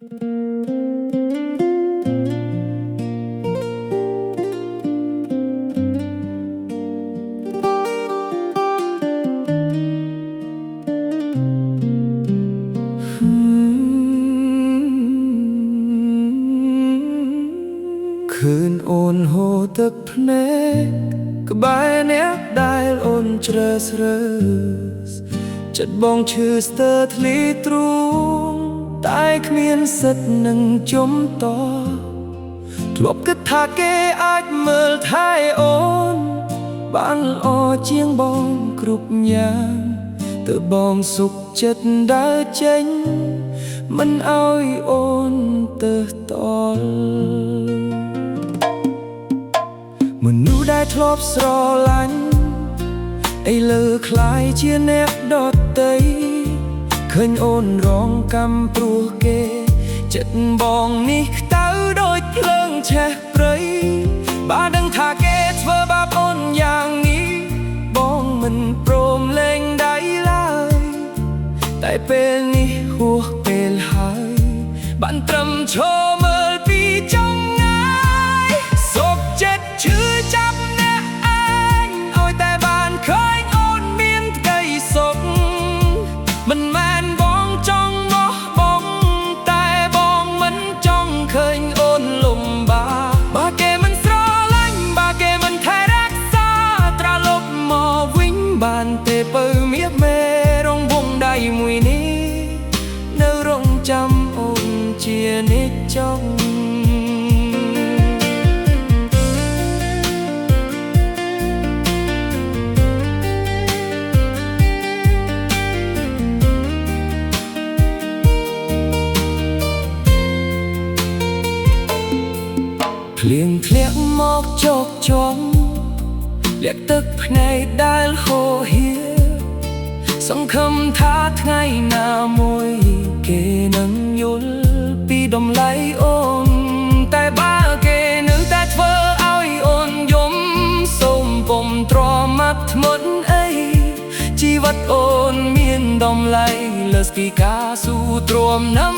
คืนโอนโหទឹកភ្នែកក្បែរអ្នកដែលអូនជ្រើសរើសចិត្តបងឈឺស្ទើរធ្លីទ្រូងតែគ្មានសិទ្ធនឹងជំតធ្លាប់គិតថាគេអាចមើលថែអូនបានល្អជាងបងគ្រប់យ៉ាងទើបបងសុខចិត្តដើរចេញមិនឲ្យអូនទៅតល់មនុស្សដែលធ្លាប់ស្រឡាញ់ឥឡូវคล้ายជាអ្នកដទៃឃើញអូនរងកម្មព្រោះគេចិត្តបងនេះខ្តៅដូចភ្លើងឆេះព្រៃបើដឹងថាគេធ្វើបាបអូនយ៉ាងនេះបងមិនព្រមលែងដៃឡើយតែពេលនេះហួសពេលហើយបានត្រឹមឈរមើលពីចុងងាយសុខចិត្តឈឺចាប់អ្នកឯងឲ្យតែបានឃើញអូនមានក្តីសុខមិនមែនបងចង់បោះបង់តែបងមិនចង់ឃើញអូនលំបាកបើគេមិនស្រឡាញ់បើគេមិនថែរក្សាត្រឡប់មកវិញបានទេពៅមៀបមេរងវងដៃមួយនេះនៅរងចាំអូនជានិច្ចចង់ភ្លៀងធ្លាក់មកជោកជាំលាក់ទឹកភ្នែកដែលហូរហៀសង្ឃឹមថាថ្ងៃណាមួយគេនឹងយល់ពីតម្លៃអូនតែបើគេនៅតែធ្វើឲ្យអូនយំសូមពុំទ្រាំមាត់ធ្មត់អីជីវិតអូនមានតម្លៃលើសពីការស៊ូទ្រាំណាំ